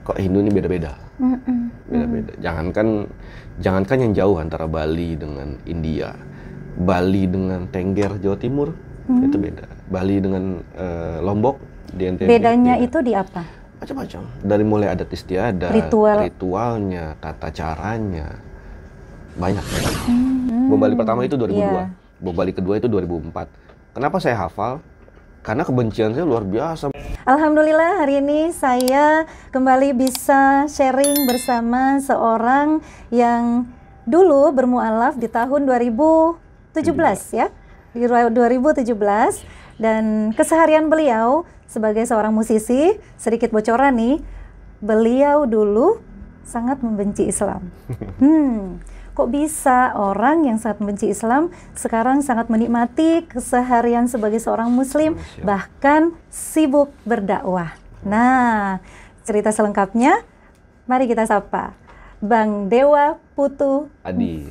kok Hindu ini beda-beda. Beda-beda. Jangankan yang jauh antara Bali dengan India, Bali dengan Tengger Jawa Timur itu beda. Bali dengan Lombok di NTB. Bedanya beda. itu di apa? Macam-macam. Dari mulai adat istiadat, ritualnya, tata caranya, banyak. Bom Bali pertama itu 2002. Bom Bali kedua itu 2004. Kenapa saya hafal? Karena kebencian saya luar biasa. Alhamdulillah hari ini saya kembali bisa sharing bersama seorang yang dulu bermualaf di tahun 2017 ya. Di 2017, dan keseharian beliau sebagai seorang musisi, sedikit bocoran nih, beliau dulu sangat membenci Islam. Kok bisa orang yang sangat membenci Islam sekarang sangat menikmati keseharian sebagai seorang muslim, bahkan sibuk berdakwah. Nah, cerita selengkapnya mari kita sapa Bang Dewa Putu Adi.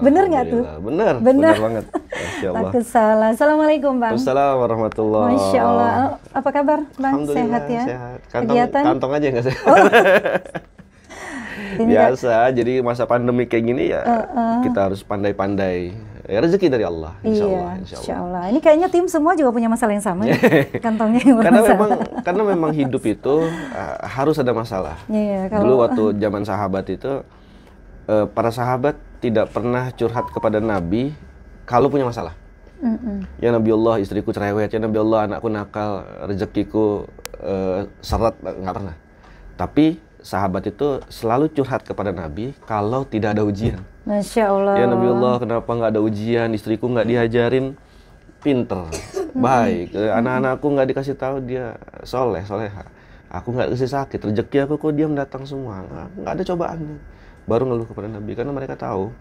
Bener nggak tuh? Bener banget. Masya Allah. Tak salah. Assalamualaikum Bang. Assalamualaikum warahmatullahi. Masya Allah. Apa kabar Bang? Sehat ya? Sehat. Kegiatan? Kantong aja nggak sehat. Biasa, jadi masa pandemi kayak gini ya kita harus pandai-pandai. Ya, rezeki dari Allah, insya Allah. Insya Allah. Ini kayaknya tim semua juga punya masalah yang sama. Kantongnya yang karena memang hidup itu harus ada masalah. Dulu waktu zaman sahabat itu, para sahabat tidak pernah curhat kepada Nabi kalau punya masalah. Ya Nabi Allah, istriku cerewet. Ya Nabi Allah, anakku nakal. Rezekiku seret. Nggak pernah. Tapi sahabat itu selalu curhat kepada Nabi kalau tidak ada ujian. Masya Allah. Ya Nabi Allah, kenapa nggak ada ujian? Istriku nggak diajarin pinter, baik. Anak-anakku nggak dikasih tahu dia soleha. Aku nggak kasih sakit. Rezeki aku kok diam datang semua. Nggak ada cobaannya. Baru ngeluh kepada Nabi karena mereka tahu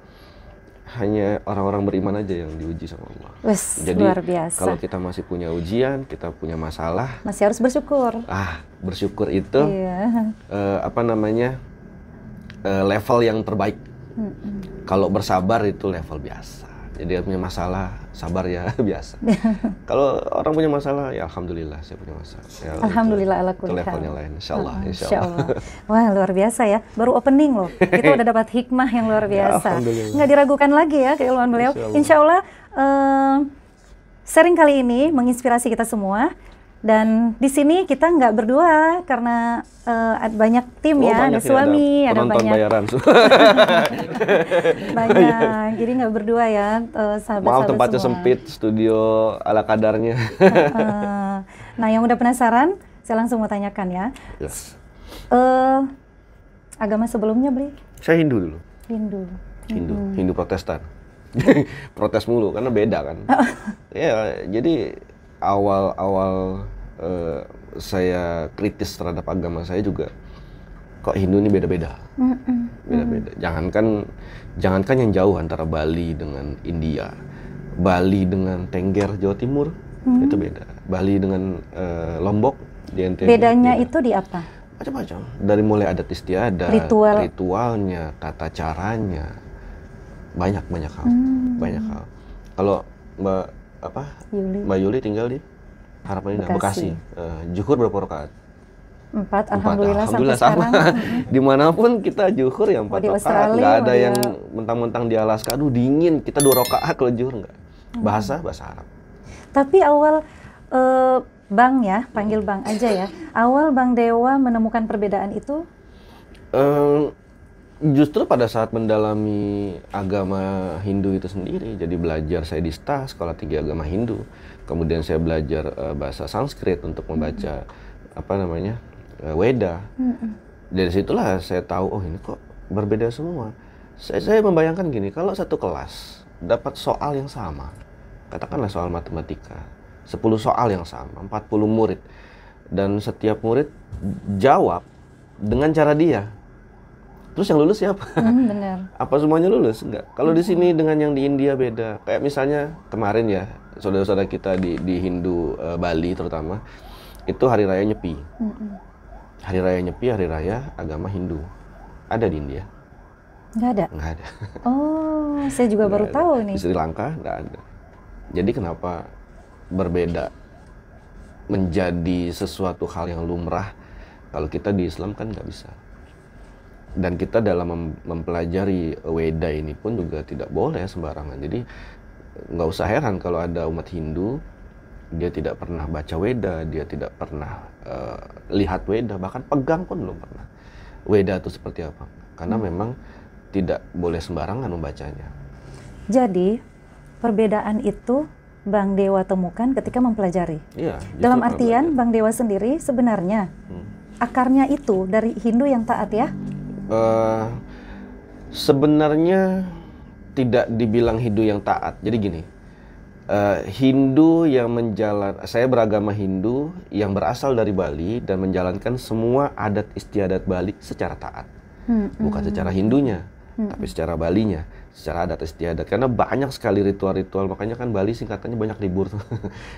hanya orang-orang beriman aja yang diuji sama Allah. Jadi luar biasa. Kalau kita masih punya ujian, kita punya masalah, masih harus bersyukur. Bersyukur itu level yang terbaik. Kalau bersabar itu level biasa. Jadi punya masalah, sabar ya biasa. Kalau orang punya masalah, ya alhamdulillah saya punya masalah. Ya, alhamdulillah ala kulli hal. Itu levelnya lain, insya Allah. Wah luar biasa ya, baru opening loh. Kita udah dapat hikmah yang luar biasa. Nggak diragukan lagi ya keilmuan beliau. Insya Allah sharing kali ini menginspirasi kita semua. Dan di sini kita nggak berdua karena banyak tim ya, ada suami, ada banyak bayaran. banyak, jadi nggak berdua ya, sahabat-sahabat. Maaf tempatnya semua. Sempit, studio ala kadarnya. Nah yang udah penasaran, saya langsung mau tanyakan ya. Yes. Agama sebelumnya Bli? Saya Hindu dulu. Hindu Protestan. Protes mulu karena beda kan. Ya jadi awal saya kritis terhadap agama saya juga, kok Hindu ini beda-beda. Beda-beda. Jangankan yang jauh antara Bali dengan India, Bali dengan Tengger Jawa Timur itu beda. Bali dengan Lombok di NTB. Bedanya itu di apa? Macam-macam. Dari mulai adat istiadat, ritualnya, tata caranya, banyak hal. Banyak hal. Kalau Mbak Yuli tinggal di Harapan Indah, Bekasi. Zuhur berapa rakaat? 4, alhamdulillah sampai sekarang. Dimanapun kita zuhur ya 4 rakaat. Nggak ada yang mentang-mentang di Alaska, aduh dingin, kita 2 rakaat kalau zuhur nggak. Bahasa Arab. Tapi awal Bang ya, panggil Bang aja ya. Awal Bang Dewa menemukan perbedaan itu? Justru pada saat mendalami agama Hindu itu sendiri, jadi belajar saya di STA, Sekolah Tinggi Agama Hindu. Kemudian saya belajar bahasa Sanskrit untuk membaca Weda. Dari situlah saya tahu, oh ini kok berbeda semua. Saya membayangkan gini, kalau satu kelas dapat soal yang sama, katakanlah soal matematika, 10 soal yang sama, 40 murid, dan setiap murid jawab dengan cara dia. Terus yang lulus siapa? Benar. Apa semuanya lulus? Enggak. Kalau di sini dengan yang di India beda. Kayak misalnya kemarin ya, saudara-saudara kita di Hindu Bali terutama, itu hari raya Nyepi. Hari raya Nyepi, hari raya agama Hindu. Ada di India? Nggak ada? Nggak ada. Oh, saya juga baru tahu nih. Di Sri Lanka nggak ada. Jadi kenapa berbeda menjadi sesuatu hal yang lumrah Kalau kita di Islam kan nggak bisa. Dan kita dalam mempelajari Weda ini pun juga tidak boleh sembarangan. Jadi nggak usah heran kalau ada umat Hindu, dia tidak pernah baca Weda, dia tidak pernah lihat Weda, bahkan pegang pun belum pernah. Weda itu seperti apa? Karena memang tidak boleh sembarangan membacanya. Jadi perbedaan itu Bang Dewa temukan ketika mempelajari. Iya, Dalam artian Bang Dewa sendiri sebenarnya akarnya itu dari Hindu yang taat ya? Sebenarnya tidak dibilang Hindu yang taat. Jadi gini, Hindu yang saya beragama Hindu yang berasal dari Bali dan menjalankan semua adat istiadat Bali secara taat. Bukan secara Hindunya, tapi secara Balinya, secara adat istiadat. Karena banyak sekali ritual-ritual, makanya kan Bali singkatannya banyak libur tuh.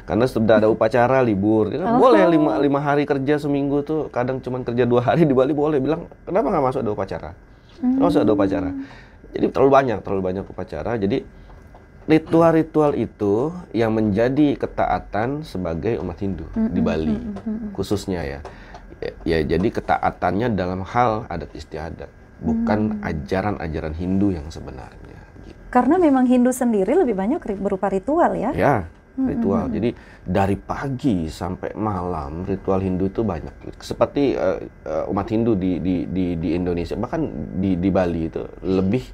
Karena sudah ada upacara libur. Ya, boleh 5 hari kerja seminggu tuh, kadang cuma kerja 2 hari di Bali boleh. Bilang kenapa nggak masuk ada upacara? Masuk ada upacara. Jadi terlalu banyak upacara. Jadi ritual-ritual itu yang menjadi ketaatan sebagai umat Hindu di Bali khususnya ya. Ya, jadi ketaatannya dalam hal adat istiadat, bukan ajaran-ajaran Hindu yang sebenarnya. Gitu. Karena memang Hindu sendiri lebih banyak berupa ritual ya? Ya, ritual. Jadi dari pagi sampai malam ritual Hindu itu banyak. Seperti umat Hindu di Indonesia, bahkan di Bali itu lebih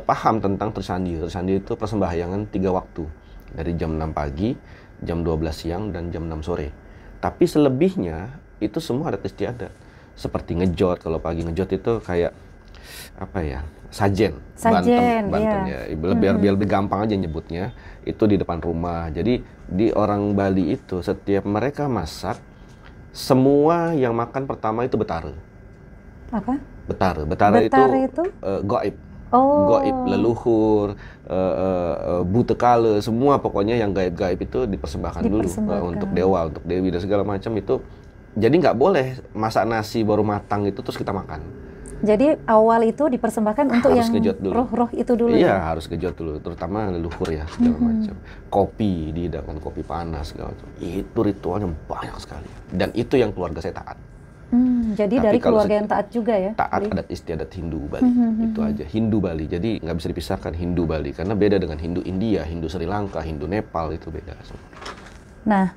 paham tentang Trisandi. Trisandi itu persembahyangan 3 waktu. Dari jam 6 pagi, jam 12 siang, dan jam 6 sore. Tapi selebihnya itu semua adat istiadat. Seperti ngejot, kalau pagi ngejot itu kayak apa ya? Sajen, Banten ya. Biar lebih gampang aja nyebutnya. Itu di depan rumah. Jadi di orang Bali itu setiap mereka masak, semua yang makan pertama itu betara. Apa? Betara itu gaib. Gaib, leluhur, butekala, semua pokoknya yang gaib-gaib itu dipersembahkan dulu untuk dewa, untuk dewi dan segala macam itu. Jadi nggak boleh masak nasi baru matang itu terus kita makan. Jadi awal itu dipersembahkan untuk yang roh-roh itu dulu. Iya, harus gejot dulu, terutama leluhur ya segala macam. Kopi dihidangkan, kopi panas segala macam. Itu ritualnya banyak sekali. Dan itu yang keluarga saya taat. Jadi tapi dari keluarga yang taat juga ya? Taat adat istiadat Hindu Bali, itu aja. Hindu Bali, jadi nggak bisa dipisahkan Hindu Bali. Karena beda dengan Hindu India, Hindu Sri Lanka, Hindu Nepal, itu beda. Nah,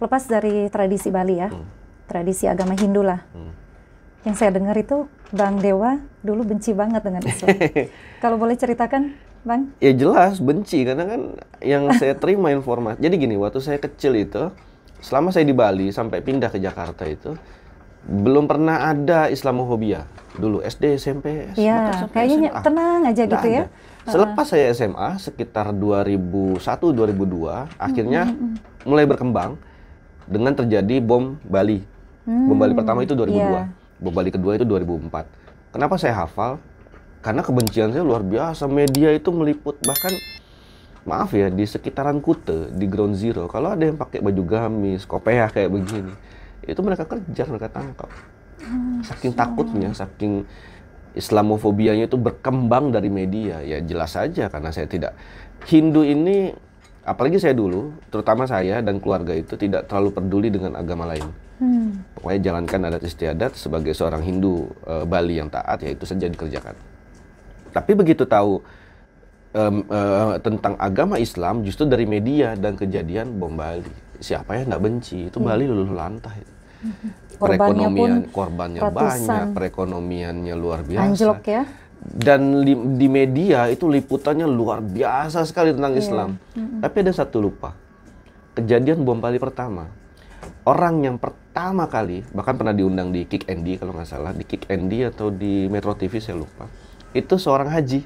lepas dari tradisi Bali ya, tradisi agama Hindu lah. Yang saya dengar itu Bang Dewa dulu benci banget dengan Islam. Kalau boleh ceritakan, Bang? Ya jelas benci, karena kan yang saya terima informasi. Jadi gini, waktu saya kecil itu, selama saya di Bali sampai pindah ke Jakarta itu belum pernah ada Islamophobia dulu SD SMP. Ya, kayaknya SMA. Tenang aja gitu ya. Selepas saya SMA sekitar 2001-2002 akhirnya mulai berkembang dengan terjadi bom Bali. Bom Bali pertama itu 2002. Bom Bali kedua itu 2004. Kenapa saya hafal? Karena kebencian saya luar biasa. Media itu meliput, bahkan maaf ya, di sekitaran Kute, di Ground Zero, kalau ada yang pakai baju gamis, kopiah kayak begini, itu mereka kejar, mereka tangkap. Saking takutnya, saking Islamofobianya itu berkembang dari media. Ya jelas saja, karena saya tidak. Hindu ini, apalagi saya dulu, terutama saya dan keluarga itu tidak terlalu peduli dengan agama lain. Pokoknya jalankan adat istiadat sebagai seorang Hindu Bali yang taat, ya itu saja dikerjakan. Tapi begitu tahu tentang agama Islam justru dari media dan kejadian bom Bali. Siapa yang nggak benci? Itu Bali luluh lantah. Korbannya banyak, perekonomiannya luar biasa. Anjlok ya. Dan di media itu liputannya luar biasa sekali tentang Islam. Tapi ada satu lupa. Kejadian bom Bali pertama. Orang yang pertama kali, bahkan pernah diundang di Kick Andy kalau nggak salah, di Kick Andy atau di Metro TV saya lupa. Itu seorang haji.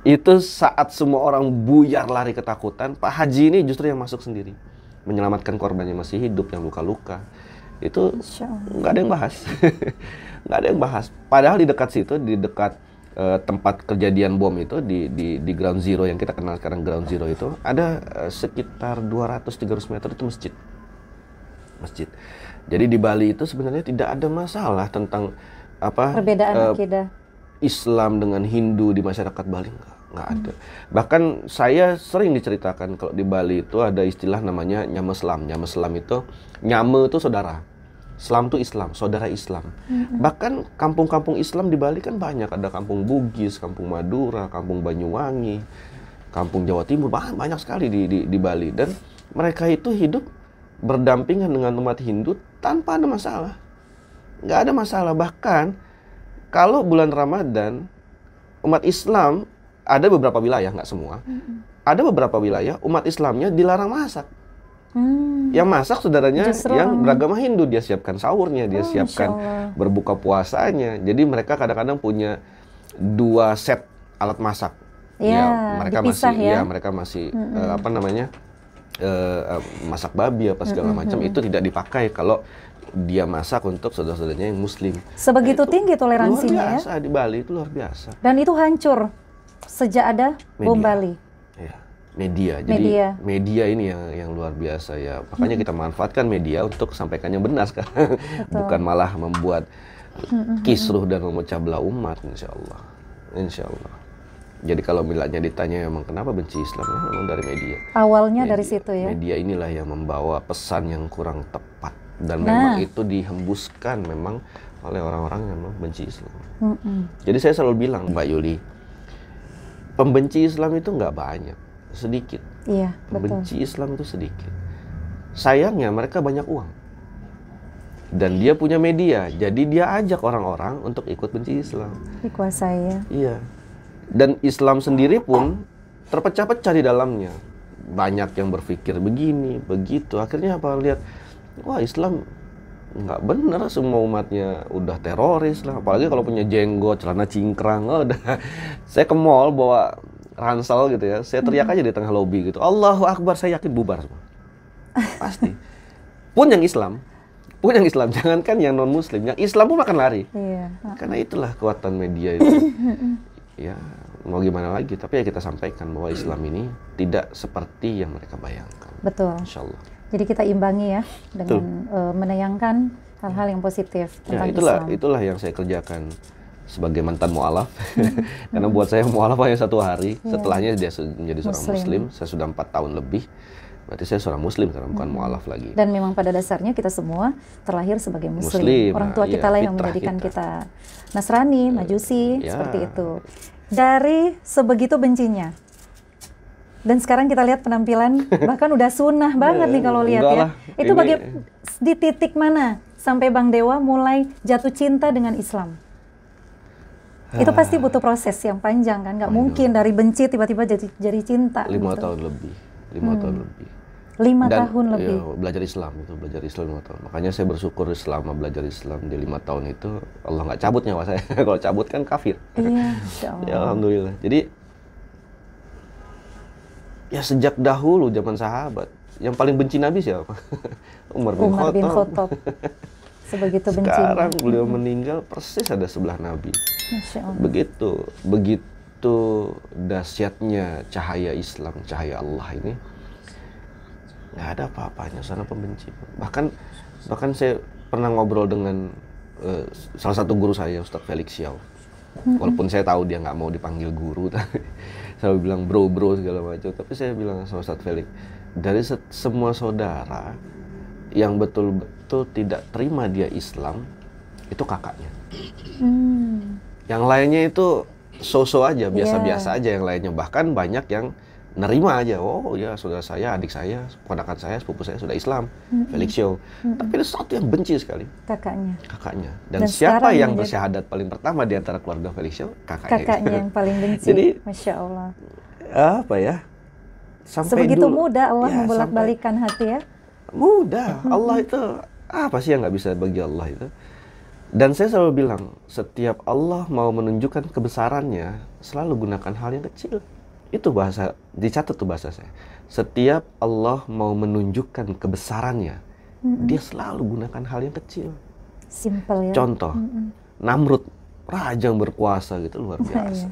Itu saat semua orang buyar lari ketakutan, Pak Haji ini justru yang masuk sendiri. Menyelamatkan korban yang masih hidup, yang luka-luka. Itu nggak ada yang bahas. Nggak ada yang bahas. Padahal di dekat situ, di dekat tempat kejadian bom itu, di Ground Zero yang kita kenal sekarang Ground Zero itu, ada sekitar 200-300 meter itu masjid. Jadi di Bali itu sebenarnya tidak ada masalah tentang perbedaan akidah Islam dengan Hindu di masyarakat Bali, nggak ada. Bahkan saya sering diceritakan kalau di Bali itu ada istilah namanya nyameslam. Nyameslam itu, nyame itu saudara. Islam itu Islam, saudara Islam. Bahkan kampung-kampung Islam di Bali kan banyak, ada kampung Bugis, kampung Madura, kampung Banyuwangi, kampung Jawa Timur, banyak sekali di Bali. Dan mereka itu hidup berdampingan dengan umat Hindu tanpa ada masalah. Nggak ada masalah. Bahkan kalau bulan Ramadan, umat Islam ada beberapa wilayah, nggak semua, ada beberapa wilayah umat Islamnya dilarang masak. Yang masak saudaranya yang beragama Hindu, dia siapkan sahurnya, dia siapkan berbuka puasanya. Jadi mereka kadang-kadang punya 2 set alat masak. Ya, mereka dipisah masih, ya. mereka masih apa namanya, masak babi apa segala macam, itu tidak dipakai kalau dia masak untuk saudara-saudaranya yang Muslim. Sebegitu tinggi toleransinya luar biasa, ya. Di Bali itu luar biasa. Dan itu hancur sejak ada bom Bali. Ya. Media. Jadi media ini yang luar biasa ya. Makanya kita manfaatkan media untuk sampaikannya benar sekarang. Bukan malah membuat kisruh dan memecah belah umat, insya Allah. Insya Allah. Jadi kalau misalnya ditanya emang kenapa benci Islam, ya memang dari media. Awalnya media, dari situ ya. Media inilah yang membawa pesan yang kurang tepat. Dan memang itu dihembuskan memang oleh orang-orang yang membenci Islam. Jadi saya selalu bilang, Mbak Yuli, pembenci Islam itu nggak banyak. Sedikit. Iya, Pembenci Islam itu sedikit. Sayangnya mereka banyak uang. Dan dia punya media. Jadi dia ajak orang-orang untuk ikut benci Islam. Dikuasai ya. Iya. Dan Islam sendiri pun terpecah-pecah di dalamnya. Banyak yang berpikir begini, begitu. Akhirnya apa, lihat, wah Islam nggak bener, semua umatnya udah teroris lah. Apalagi kalau punya jenggot, celana cingkrang. Oh, udah. Saya ke mall bawa ransel gitu ya, saya teriak aja di tengah lobi gitu, Allahu Akbar, saya yakin bubar semua. Pasti. Pun yang Islam, jangankan yang non Muslim, yang Islam pun akan lari. Iya. Karena itulah kekuatan media itu. Ya, mau gimana lagi, tapi ya kita sampaikan bahwa Islam ini tidak seperti yang mereka bayangkan. Betul. Insya Allah. Jadi kita imbangi ya dengan menayangkan hal-hal yang positif tentang Islam. Itulah yang saya kerjakan sebagai mantan mu'alaf. Karena buat saya mu'alaf hanya 1 hari, setelahnya dia menjadi seorang Muslim. Saya sudah 4 tahun lebih, berarti saya seorang Muslim karena bukan mu'alaf lagi. Dan memang pada dasarnya kita semua terlahir sebagai Muslim. Orang tua kita lah yang menjadikan kita Nasrani, Majusi, seperti itu. Dari sebegitu bencinya, dan sekarang kita lihat penampilan bahkan udah sunnah banget nih kalau lihat ya. Itu di titik mana sampai Bang Dewa mulai jatuh cinta dengan Islam? Itu pasti butuh proses yang panjang kan, nggak mungkin dari benci tiba-tiba jadi cinta. 5 tahun lebih. 5 tahun lebih. 5 tahun lebih. Ya, belajar Islam 5 tahun. Makanya saya bersyukur selama belajar Islam di 5 tahun itu Allah nggak cabut nyawa saya. Kalau cabut kan kafir. Iya, Insya Allah. Ya alhamdulillah. Jadi ya sejak dahulu zaman sahabat yang paling benci Nabi siapa? Umar bin Khattab. Sebegitu bencinya. Sekarang beliau meninggal persis ada sebelah Nabi. Masya Allah. Begitu dahsyatnya cahaya Islam, cahaya Allah ini, nggak ada apa-apanya sana pembenci. Bahkan saya pernah ngobrol dengan salah satu guru saya, Ustadz Felix Xiao. Walaupun saya tahu dia nggak mau dipanggil guru, tapi saya bilang bro segala macam. Tapi saya bilang sama Ustadz Felix, dari semua saudara yang betul-betul tidak terima dia Islam, itu kakaknya. Yang lainnya itu so-so aja, biasa-biasa aja yang lainnya. Bahkan banyak yang nerima aja. Oh ya, saudara saya, adik saya, ponakan saya, sepupu saya sudah Islam, Felix Xiao. Tapi ada satu yang benci sekali. Kakaknya. Dan siapa yang bersyahadat paling pertama di antara keluarga Felix Xiao? Kakaknya yang paling benci. Jadi, Masya Allah. Apa ya? Sampai sebegitu dulu, mudah Allah membolak-balikan hati ya. Mudah. Allah itu apa sih yang nggak bisa bagi Allah itu? Dan saya selalu bilang, setiap Allah mau menunjukkan kebesarannya, selalu gunakan hal yang kecil. Itu bahasa, dicatat tuh bahasa saya. Setiap Allah mau menunjukkan kebesarannya, dia selalu gunakan hal yang kecil. Simple ya. Contoh, Namrud, raja yang berkuasa gitu, luar biasa.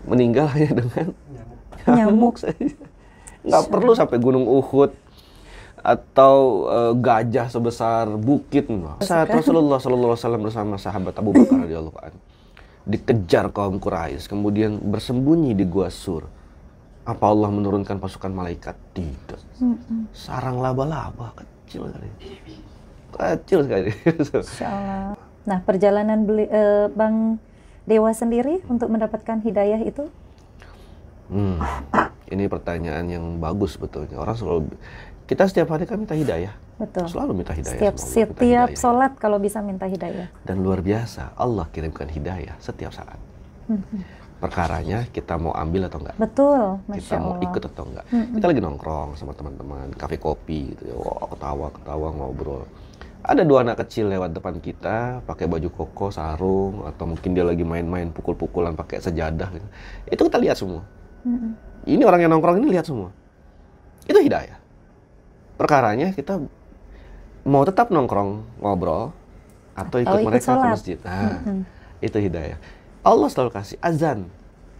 Meninggal hanya dengan nyamuk saja. Nggak perlu sampai gunung Uhud atau gajah sebesar bukit. Saat Rasulullah SAW bersama sahabat Abu Bakar radhiyallahu anhu dikejar kaum Quraisy, kemudian bersembunyi di Gua Sur. Apa Allah menurunkan pasukan malaikat? Tidak. Sarang laba-laba kecil kali. kecil sekali. Insya Allah. Nah, perjalanan Bang Dewa sendiri untuk mendapatkan hidayah itu? Ini pertanyaan yang bagus sebetulnya. Orang selalu, kita setiap hari kan minta hidayah. Betul. Selalu minta hidayah. Setiap sholat kalau bisa minta hidayah. Dan luar biasa, Allah kirimkan hidayah setiap saat. Perkaranya kita mau ambil atau enggak. Betul, Masya Kita mau Allah. ikut atau enggak. Kita lagi nongkrong sama teman-teman, kafe kopi gitu ya. Wah, ketawa ngobrol. Ada 2 anak kecil lewat depan kita, pakai baju koko, sarung, atau mungkin dia lagi main-main pukul-pukulan pakai sejadah gitu. Itu kita lihat semua. Ini orang yang nongkrong ini lihat semua. Itu hidayah. Perkaranya kita mau tetap nongkrong, ngobrol, atau ikut mereka ke masjid. Nah, itu hidayah. Allah selalu kasih azan.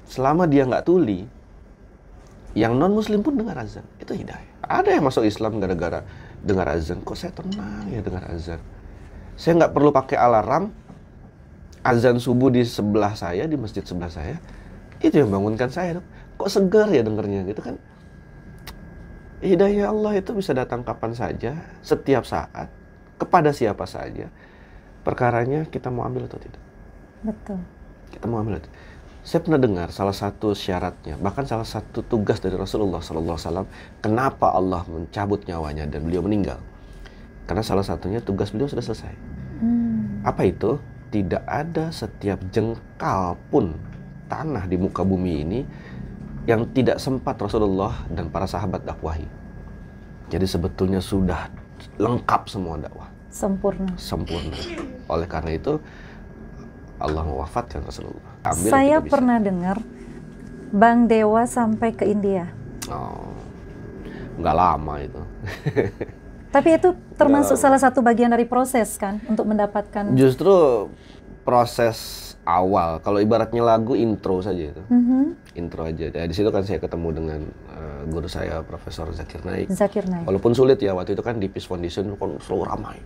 Selama dia nggak tuli, yang non-muslim pun dengar azan. Itu hidayah. Ada yang masuk Islam gara-gara dengar azan. Kok saya tenang ya dengar azan. Saya nggak perlu pakai alarm. Azan subuh di sebelah saya, di masjid sebelah saya. Itu yang bangunkan saya. Kok segar ya dengernya gitu kan. Hidayah Allah itu bisa datang kapan saja, setiap saat, kepada siapa saja. Perkaranya kita mau ambil atau tidak. Betul. Kita mau ambil atau tidak. Saya pernah dengar salah satu syaratnya, bahkan salah satu tugas dari Rasulullah SAW, kenapa Allah mencabut nyawanya dan beliau meninggal. Karena salah satunya tugas beliau sudah selesai. Apa itu? Tidak ada setiap jengkal pun tanah di muka bumi ini yang tidak sempat Rasulullah dan para sahabat dakwahi. Jadi sebetulnya sudah lengkap semua dakwah. Sempurna. Oleh karena itu Allah mewafatkan Rasulullah. Saya pernah dengar Bang Dewa sampai ke India. Oh, nggak lama itu. Tapi itu termasuk salah satu bagian dari proses kan untuk mendapatkan. Justru proses awal. Kalau ibaratnya lagu intro saja itu. Intro aja. Di situ kan saya ketemu dengan guru saya Profesor Zakir Naik. Walaupun sulit ya waktu itu kan di Peace Foundation kan selalu ramai.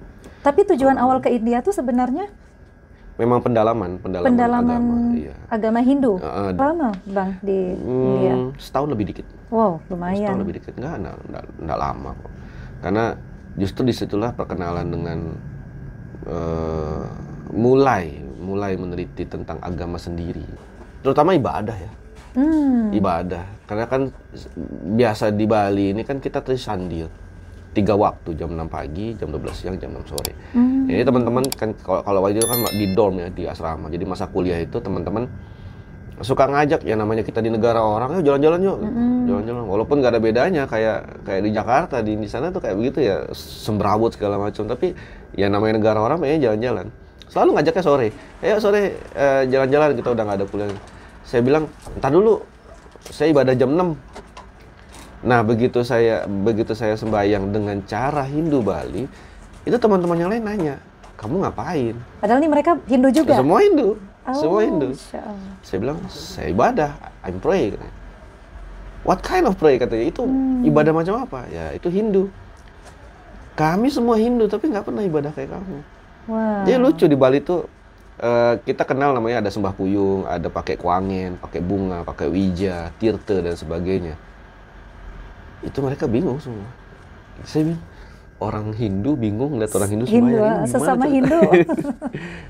Tapi tujuan awal ke India tuh sebenarnya memang pendalaman agama Hindu. Lama Bang di India? Setahun lebih dikit. Wow, lumayan. Setahun lebih dikit. Enggak lama kok. Karena justru disitulah perkenalan dengan mulai meneliti tentang agama sendiri. Terutama ibadah ya. Ibadah. Karena kan biasa di Bali ini kan kita tersandil 3 waktu, jam 6 pagi, jam 12 siang, jam 6 sore. Jadi teman-teman kan kalau waktu itu kan di dorm ya, di asrama. Jadi masa kuliah itu teman-teman suka ngajak ya, namanya kita di negara orang, yuk jalan-jalan yuk. Jalan-jalan. Walaupun nggak ada bedanya kayak di Jakarta, di sana tuh kayak begitu ya, semrawut segala macam. Tapi ya namanya negara orang pengen jalan-jalan. Selalu ngajaknya sore. Ayo sore jalan-jalan, kita udah nggak ada kuliah. Saya bilang, entar dulu. Saya ibadah jam 6. Nah, begitu saya sembahyang dengan cara Hindu Bali, itu teman-teman yang lain nanya, kamu ngapain? Padahal ini mereka Hindu juga? Semua Hindu. Oh, semua Hindu. Saya bilang, saya ibadah, I'm pray. What kind of pray? Katanya, itu ibadah macam apa? Ya, itu Hindu. Kami semua Hindu, tapi nggak pernah ibadah kayak kamu. Wow. Jadi lucu di Bali tuh, kita kenal namanya ada sembah puyung, ada pakai kuangin, pakai bunga, pakai wija, tirta, dan sebagainya. Itu mereka bingung semua. Saya bilang, orang Hindu bingung lihat orang Hindu semua sesama Hindu.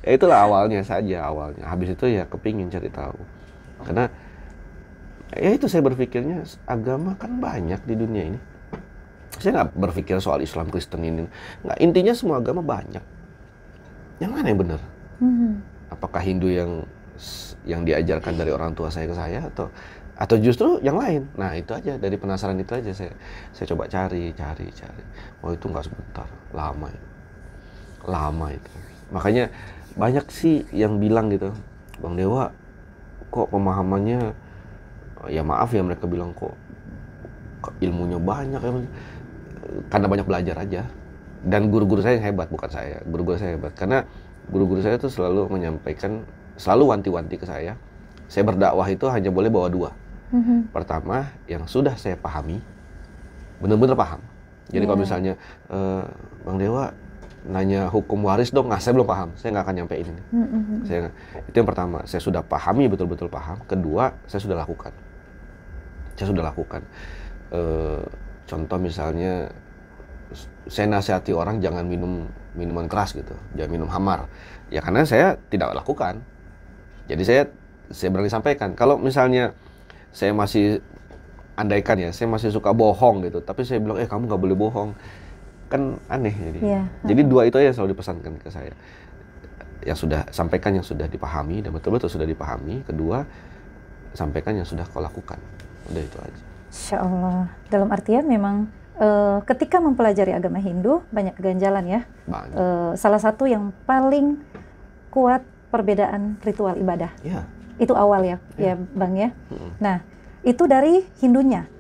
Ya itulah awalnya saja. Habis itu ya kepingin cari tahu. Karena ya itu saya berpikirnya agama kan banyak di dunia ini. Saya nggak berpikir soal Islam Kristen ini. Nggak, intinya semua agama banyak. Yang mana yang benar? Apakah Hindu yang diajarkan dari orang tua saya ke saya atau justru yang lain? Nah itu aja, dari penasaran itu aja saya coba cari. Oh itu nggak sebentar, lama itu. Makanya banyak sih yang bilang gitu, Bang Dewa, kok pemahamannya, ya maaf ya mereka bilang kok ilmunya banyak ya, karena banyak belajar aja. Dan guru-guru saya yang hebat, bukan saya. Guru-guru saya hebat karena guru-guru saya itu selalu menyampaikan, selalu wanti-wanti ke saya berdakwah itu hanya boleh bawa 2. Pertama, yang sudah saya pahami, benar-benar paham. Jadi kalau misalnya, Bang Dewa nanya hukum waris dong, saya belum paham, saya nggak akan nyampein ini. Itu yang pertama, saya sudah pahami, betul-betul paham. Kedua, saya sudah lakukan. Contoh misalnya, saya nasihati orang jangan minum minuman keras gitu, jangan minum khamar. Ya karena saya tidak lakukan. Jadi saya berani sampaikan. Kalau misalnya saya masih, andaikan ya, saya masih suka bohong gitu, tapi saya bilang, kamu nggak boleh bohong, kan aneh. Jadi dua itu aja yang selalu dipesankan ke saya. Yang sudah sampaikan, yang sudah dipahami dan betul-betul sudah dipahami. Kedua, sampaikan yang sudah kau lakukan. Udah itu aja. Insya Allah. Dalam artian memang ketika mempelajari agama Hindu banyak keganjalan ya. Salah satu yang paling kuat perbedaan ritual ibadah. Ya. Itu awal ya, ya Bang ya. Nah, itu dari Hindunya.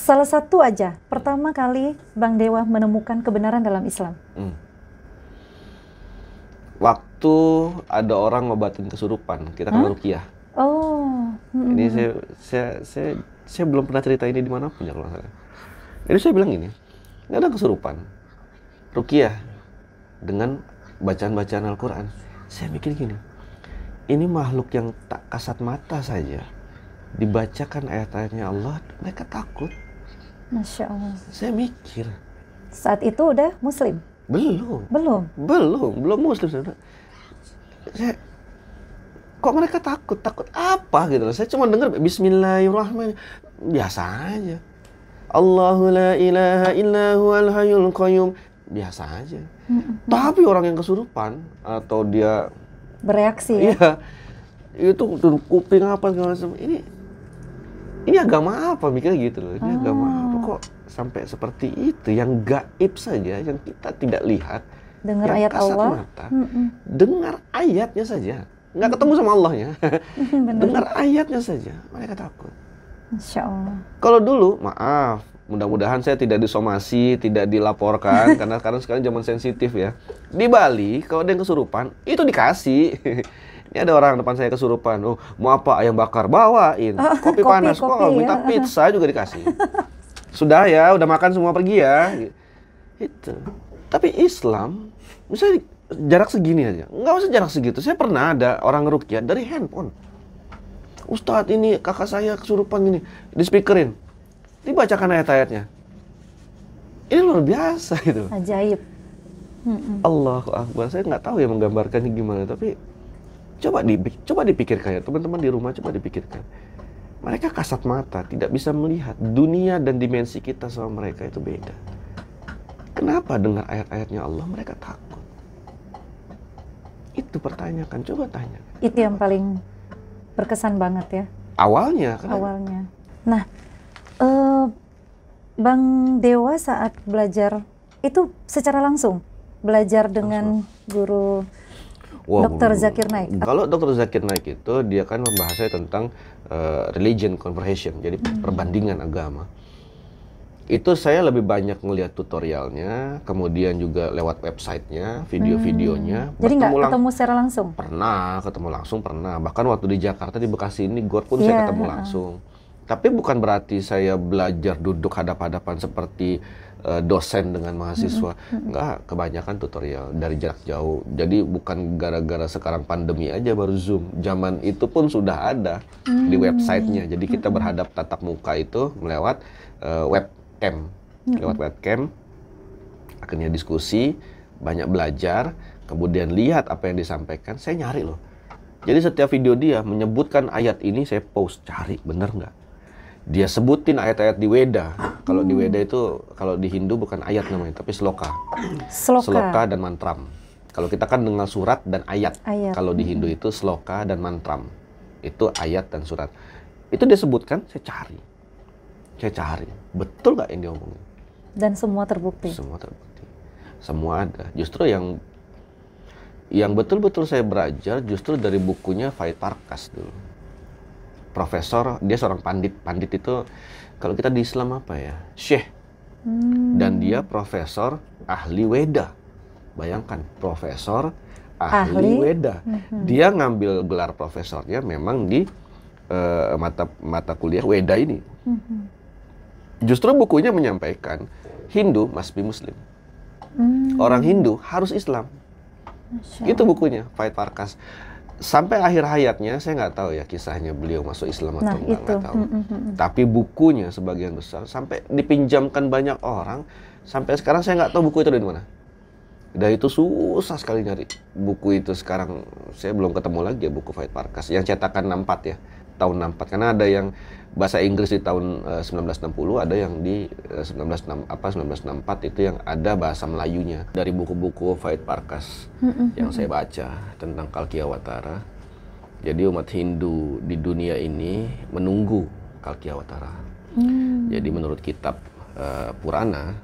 Salah satu aja, pertama kali Bang Dewa menemukan kebenaran dalam Islam. Waktu ada orang ngobatin kesurupan, kita kan ruqyah. Oh. Ini saya belum pernah cerita ini dimanapun ya kalau nggak salah. Jadi saya bilang ini ada kesurupan, ruqyah dengan bacaan-bacaan Al-Quran. Saya mikir gini, ini makhluk yang tak kasat mata saja dibacakan ayat-ayatnya Allah, mereka takut. Masya Allah. Saya mikir. Saat itu udah Muslim? Belum Muslim. Kok mereka takut apa gitu loh. Saya cuma dengar Bismillahirrahmanirrahim, biasa aja. Allahu la ilaha illa huwal hayyul qayyum, biasa aja. Tapi orang yang kesurupan atau dia bereaksi ya? Iya, itu kuping apa segala macam. Ini agama apa, mikirnya gitu loh. Ini agama apa kok sampai seperti itu, yang gaib saja, yang kita tidak lihat. Dengar ayat Allah, mata, dengar ayatnya saja, nggak ketemu sama Allahnya. Dengar ayatnya saja, mereka takut. Insya Allah. Kalau dulu, maaf, mudah-mudahan saya tidak disomasi, tidak dilaporkan, karena sekarang zaman sensitif ya. Di Bali, kalau ada yang kesurupan, itu dikasih. Ini ada orang depan saya kesurupan, mau apa, ayam bakar, bawain. Kopi panas, minta pizza juga dikasih. Sudah ya, udah makan semua, pergi ya. Itu. Tapi Islam, misalnya jarak segini aja, nggak usah jarak segitu. Saya pernah ada orang ngeruqyah dari handphone. Ustadz, ini kakak saya kesurupan gini, di speakerin, dibacakan ayat-ayatnya. Ini luar biasa itu. Ajaib. Allahu Akbar. Saya nggak tahu ya menggambarkannya gimana, tapi coba dipikirkan ya, teman-teman di rumah, coba dipikirkan. Mereka kasat mata, tidak bisa melihat dunia dan dimensi kita sama mereka itu beda. Kenapa dengar ayat-ayatnya Allah mereka takut? Itu pertanyakan, coba tanya. Itu yang paling berkesan banget ya. Awalnya. Nah, Bang Dewa saat belajar itu secara langsung belajar dengan guru Dr. Zakir Naik. Kalau Dr. Zakir Naik itu dia kan membahasnya tentang religion comparison, jadi perbandingan agama. Itu saya lebih banyak ngelihat tutorialnya, kemudian juga lewat websitenya, video-videonya. Jadi nggak ketemu secara langsung? Pernah, ketemu langsung pernah. Bahkan waktu di Jakarta, di Bekasi ini, GOR pun saya ketemu langsung. Tapi bukan berarti saya belajar duduk hadap-hadapan seperti dosen dengan mahasiswa. Enggak, kebanyakan tutorial dari jarak jauh. Jadi bukan gara-gara sekarang pandemi aja baru Zoom. Zaman itu pun sudah ada di websitenya. Jadi kita berhadap tatap muka itu melewat webcam. Lewat webcam, akhirnya diskusi, banyak belajar, kemudian lihat apa yang disampaikan. Saya nyari loh. Jadi setiap video dia menyebutkan ayat ini, saya post, cari bener nggak. Dia sebutin ayat-ayat di Weda. Kalau di Weda itu, kalau di Hindu bukan ayat namanya, tapi sloka. Sloka dan mantram. Kalau kita kan dengar surat dan ayat. Kalau di Hindu itu sloka dan mantram. Itu ayat dan surat. Itu dia sebutkan, saya cari. Betul nggak yang dia omongin? Dan semua terbukti? Semua terbukti. Semua ada. Justru yang betul-betul saya belajar justru dari bukunya Faid Parkas dulu. Profesor, dia seorang pandit. Pandit itu, kalau kita di Islam apa ya? Syekh. Dan dia profesor ahli Weda. Bayangkan, profesor ahli Weda. Dia ngambil gelar profesornya memang di mata kuliah Weda ini. Justru bukunya menyampaikan, Hindu must be Muslim. Orang Hindu harus Islam. Itu bukunya, Faid Parkas. Sampai akhir hayatnya saya nggak tahu ya kisahnya beliau masuk Islam atau Nah, itu. nggak tahu. Tapi bukunya sebagian besar sampai dipinjamkan banyak orang. Sampai sekarang saya nggak tahu buku itu dari mana. Dan itu susah sekali nyari buku itu sekarang. Saya belum ketemu lagi ya buku Faid Parkas yang cetakan 64 ya, tahun 64. Karena ada yang bahasa Inggris di tahun 1960, ada yang di 1964 itu yang ada bahasa Melayunya. Dari buku-buku Faid Parkas yang saya baca tentang Kalkiawatara. Jadi umat Hindu di dunia ini menunggu Kalkiawatara. Jadi menurut kitab Purana,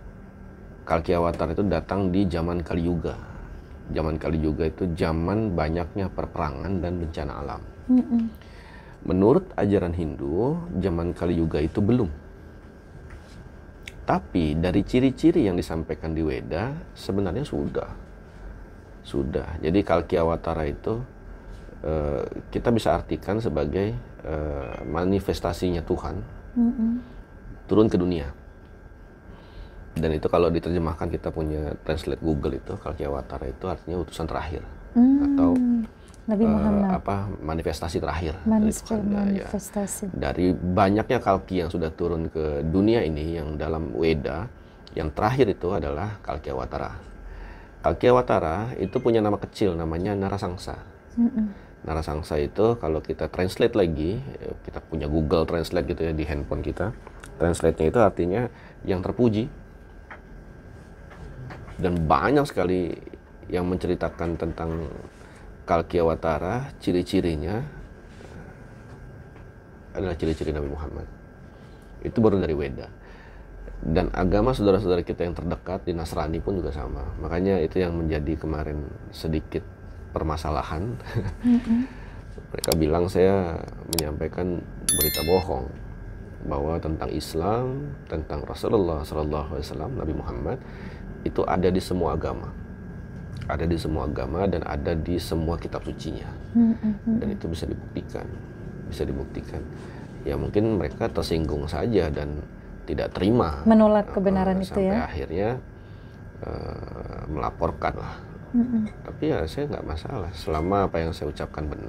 Kalkiawatara itu datang di zaman Kali Yuga. Zaman Kali Yuga itu zaman banyaknya perperangan dan bencana alam. Menurut ajaran Hindu, zaman Kali Yuga itu belum. Tapi dari ciri-ciri yang disampaikan di Weda, sebenarnya sudah. Jadi Kalkiawatara itu kita bisa artikan sebagai manifestasinya Tuhan turun ke dunia. Dan itu kalau diterjemahkan, kita punya translate Google itu, Kalkiawatara itu artinya utusan terakhir atau Nabi Muhammad. Manifestasi terakhir Manifestasi. dari banyaknya kalki yang sudah turun ke dunia ini, yang dalam Weda yang terakhir itu adalah Kalkiawatara. Kalkiawatara itu punya nama kecil, namanya Narasangsa. Narasangsa itu kalau kita translate lagi, kita punya Google Translate gitu ya di handphone kita, translate-nya itu artinya yang terpuji. Dan banyak sekali yang menceritakan tentang Kalkiawatara, ciri-cirinya adalah ciri-ciri Nabi Muhammad. Itu baru dari Weda. Dan agama saudara-saudara kita yang terdekat di Nasrani pun juga sama. Makanya itu yang menjadi kemarin sedikit permasalahan. Mereka bilang saya menyampaikan berita bohong bahwa tentang Islam, tentang Rasulullah SAW, Nabi Muhammad, itu ada di semua agama. Ada di semua agama dan ada di semua kitab sucinya. Dan itu bisa dibuktikan. Ya mungkin mereka tersinggung saja dan tidak terima. Menolak kebenaran itu ya. Sampai akhirnya melaporkan lah. Tapi ya saya nggak masalah selama apa yang saya ucapkan benar.